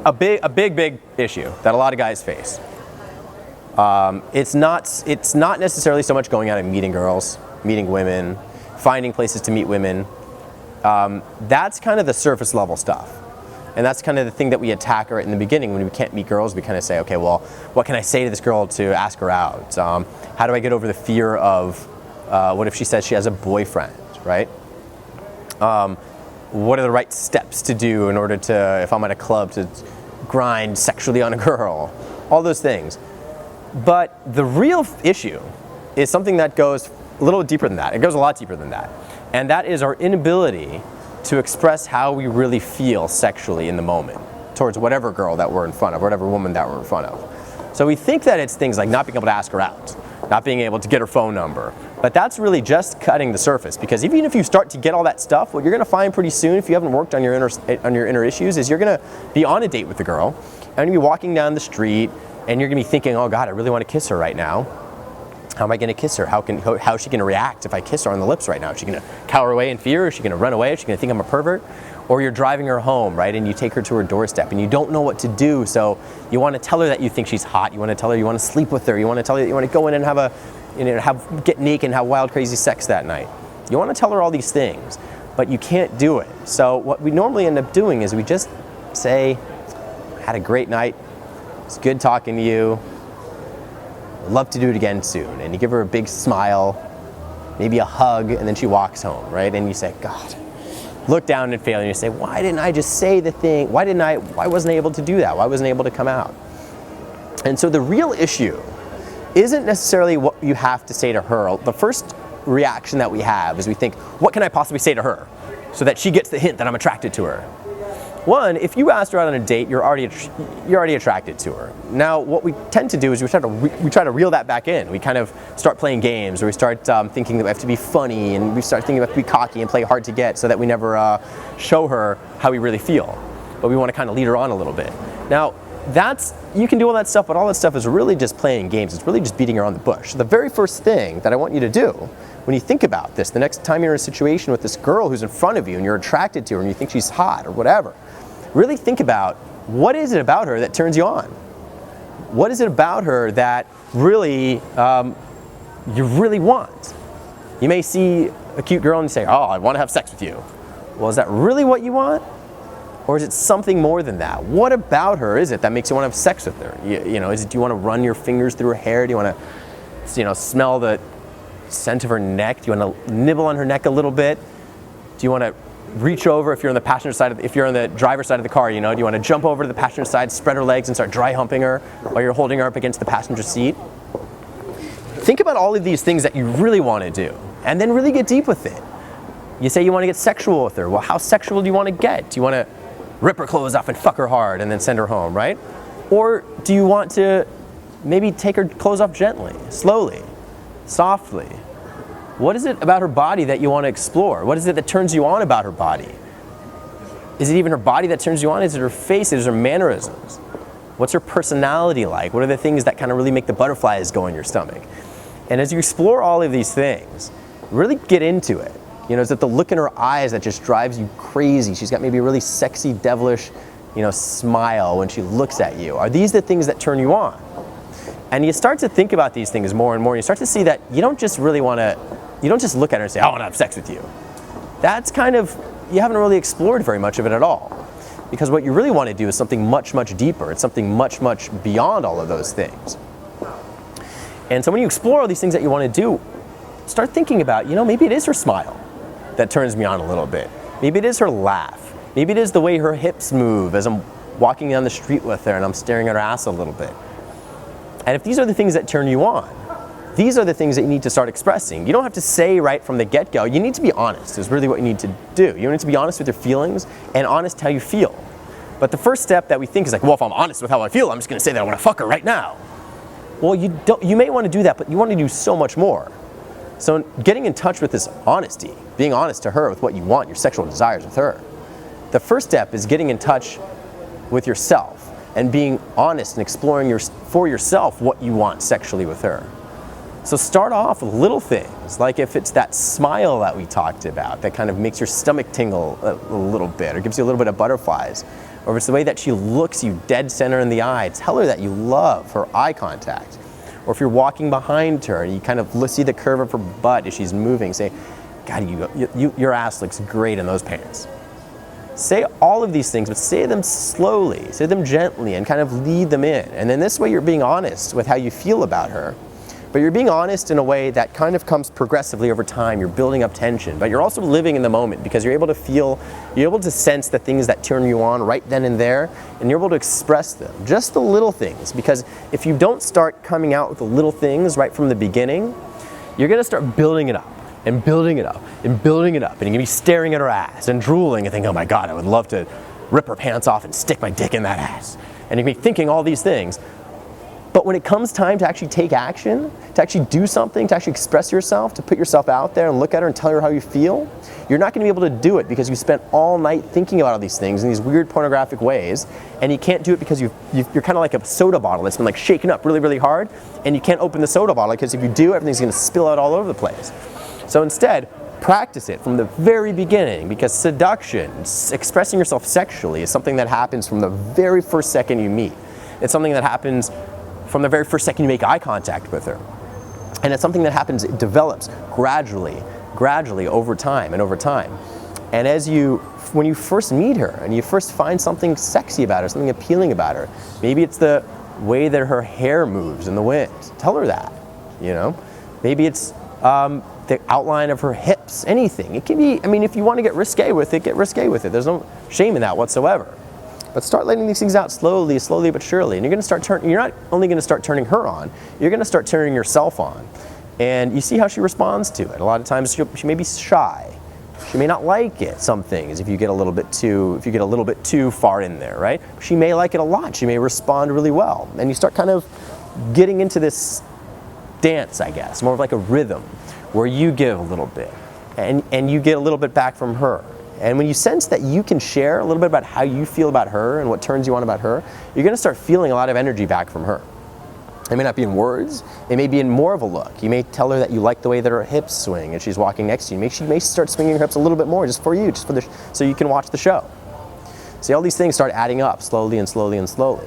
a big issue that a lot of guys face. It's not necessarily so much going out and meeting girls, meeting women, finding places to meet women. That's kind of the surface level stuff. And that's kind of the thing that we attack right in the beginning. When we can't meet girls, we kind of say, okay, well, what can I say to this girl to ask her out? How do I get over the fear of, what if she says she has a boyfriend, right? What are the right steps to do in order to, if I'm at a club, to grind sexually on a girl? All those things. But the real issue is something that goes a little deeper than that. It goes a lot deeper than that. And that is our inability to express how we really feel sexually in the moment towards whatever girl that we're in front of, whatever woman that we're in front of. So we think that it's things like not being able to ask her out, not being able to get her phone number. But that's really just cutting the surface, because even if you start to get all that stuff, what you're going to find pretty soon, if you haven't worked on your inner issues, is you're going to be on a date with the girl, and you're going to be walking down the street, and you're going to be thinking, oh God, I really want to kiss her right now. How am I going to kiss her? How is she going to react if I kiss her on the lips right now? Is she going to cower away in fear? Is she going to run away? Is she going to think I'm a pervert? Or you're driving her home, right, and you take her to her doorstep, and you don't know what to do, so you want to tell her that you think she's hot. You want to tell her you want to sleep with her. You want to tell her that you want to go in and get naked and have wild, crazy sex that night. You want to tell her all these things, but you can't do it. So what we normally end up doing is we just say, had a great night. It's good talking to you. I'd love to do it again soon. And you give her a big smile, maybe a hug, and then she walks home, right? And you say, God, look down and fail, and you say, why didn't I just say the thing? Why wasn't I able to do that? Why wasn't I able to come out? And so the real issue isn't necessarily what you have to say to her. The first reaction that we have is we think, what can I possibly say to her so that she gets the hint that I'm attracted to her? One, if you asked her out on a date, you're already attracted to her. Now, what we tend to do is we try to reel that back in. We kind of start playing games, or we start thinking that we have to be funny, and we start thinking we have to be cocky and play hard to get, so that we never show her how we really feel. But we want to kind of lead her on a little bit. Now, you can do all that stuff, but all that stuff is really just playing games. It's really just beating around the bush. So the very first thing that I want you to do when you think about this, the next time you're in a situation with this girl who's in front of you and you're attracted to her and you think she's hot or whatever, really think about, what is it about her that turns you on? What is it about her that really you really want? You may see a cute girl and you say, oh, I want to have sex with you. Well, is that really what you want? Or is it something more than that? What about her is it that makes you want to have sex with her? Do you want to run your fingers through her hair? Do you want to, smell the scent of her neck? Do you want to nibble on her neck a little bit? Do you want to reach over if you're on the passenger side, if you're on the driver's side of the car? Do you want to jump over to the passenger side, spread her legs, and start dry humping her while you're holding her up against the passenger seat? Think about all of these things that you really want to do, and then really get deep with it. You say you want to get sexual with her. Well, how sexual do you want to get? Do you want to rip her clothes off and fuck her hard and then send her home, right? Or do you want to maybe take her clothes off gently, slowly, softly? What is it about her body that you want to explore? What is it that turns you on about her body? Is it even her body that turns you on? Is it her face? Is it her mannerisms? What's her personality like? What are the things that kind of really make the butterflies go in your stomach? And as you explore all of these things, really get into it. Is it the look in her eyes that just drives you crazy? She's got maybe a really sexy, devilish, smile when she looks at you. Are these the things that turn you on? And you start to think about these things more and more. You start to see that you don't just look at her and say, I want to have sex with you. That's you haven't really explored very much of it at all. Because what you really want to do is something much, much deeper. It's something much, much beyond all of those things. And so when you explore all these things that you want to do, start thinking about, maybe it is her smile that turns me on a little bit. Maybe it is her laugh. Maybe it is the way her hips move as I'm walking down the street with her and I'm staring at her ass a little bit. And if these are the things that turn you on, these are the things that you need to start expressing. You don't have to say right from the get-go. You need to be honest is really what you need to do. You need to be honest with your feelings and honest how you feel. But the first step that we think is like, well, if I'm honest with how I feel, I'm just going to say that I want to fuck her right now. Well, you may want to do that, but you want to do so much more. So getting in touch with this honesty, being honest to her with what you want, your sexual desires with her. The first step is getting in touch with yourself and being honest and exploring for yourself what you want sexually with her. So start off with little things, like if it's that smile that we talked about that kind of makes your stomach tingle a little bit or gives you a little bit of butterflies. or if it's the way that she looks you dead center in the eye, tell her that you love her eye contact. Or if you're walking behind her and you kind of see the curve of her butt as she's moving, say, God, your ass looks great in those pants. Say all of these things, but say them slowly, say them gently, and kind of lead them in. And then this way you're being honest with how you feel about her, but you're being honest in a way that kind of comes progressively over time. You're building up tension, but you're also living in the moment because you're able to feel, you're able to sense the things that turn you on right then and there, and you're able to express them. Just the little things, because if you don't start coming out with the little things right from the beginning, you're gonna start building it up. And building it up, and building it up, and you're gonna be staring at her ass and drooling and thinking, oh my God, I would love to rip her pants off and stick my dick in that ass. And you're gonna be thinking all these things. But when it comes time to actually take action, to actually do something, to actually express yourself, to put yourself out there and look at her and tell her how you feel, you're not gonna be able to do it because you spent all night thinking about all these things in these weird pornographic ways, and you can't do it because you're kind of like a soda bottle that's been like shaken up really, really hard, and you can't open the soda bottle because if you do, everything's gonna spill out all over the place. So instead, practice it from the very beginning, because seduction, expressing yourself sexually, is something that happens from the very first second you meet. It's something that happens from the very first second you make eye contact with her. And it's something that happens, it develops gradually over time and over time. And when you first meet her and you first find something sexy about her, something appealing about her, maybe it's the way that her hair moves in the wind. Tell her that, you know? Maybe it's the outline of her hips, anything. It can be, I mean, if you want to get risque with it, get risque with it. There's no shame in that whatsoever. But start letting these things out slowly but surely. And you're not only going to start turning her on, you're going to start turning yourself on. And you see how she responds to it. A lot of times she may be shy. She may not like it, some things, if you get a little bit too far in there, right? She may like it a lot. She may respond really well. And you start kind of getting into this dance, I guess, more of like a rhythm, where you give a little bit and you get a little bit back from her. And when you sense that you can share a little bit about how you feel about her and what turns you on about her, you're gonna start feeling a lot of energy back from her. It may not be in words, it may be in more of a look. You may tell her that you like the way that her hips swing as she's walking next to you. She may start swinging her hips a little bit more just for you, so you can watch the show. See, all these things start adding up slowly and slowly and slowly.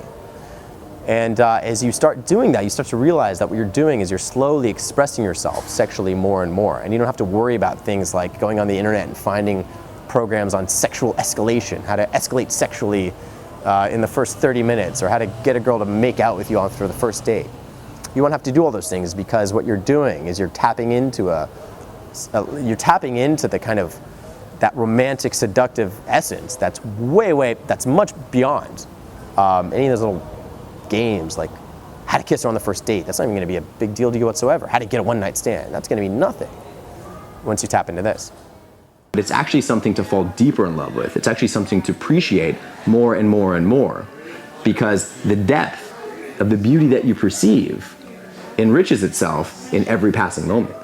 And as you start doing that, you start to realize that what you're doing is you're slowly expressing yourself sexually more and more. And you don't have to worry about things like going on the internet and finding programs on sexual escalation, how to escalate sexually in the first 30 minutes, or how to get a girl to make out with you for the first date. You won't have to do all those things, because what you're doing is you're tapping into the kind of that romantic, seductive essence that's that's much beyond any of those little games like how to kiss her on the first date. That's not even going to be a big deal to you whatsoever. How to get a one-night stand. That's going to be nothing once you tap into this. But it's actually something to fall deeper in love with. It's actually something to appreciate more and more and more, because the depth of the beauty that you perceive enriches itself in every passing moment.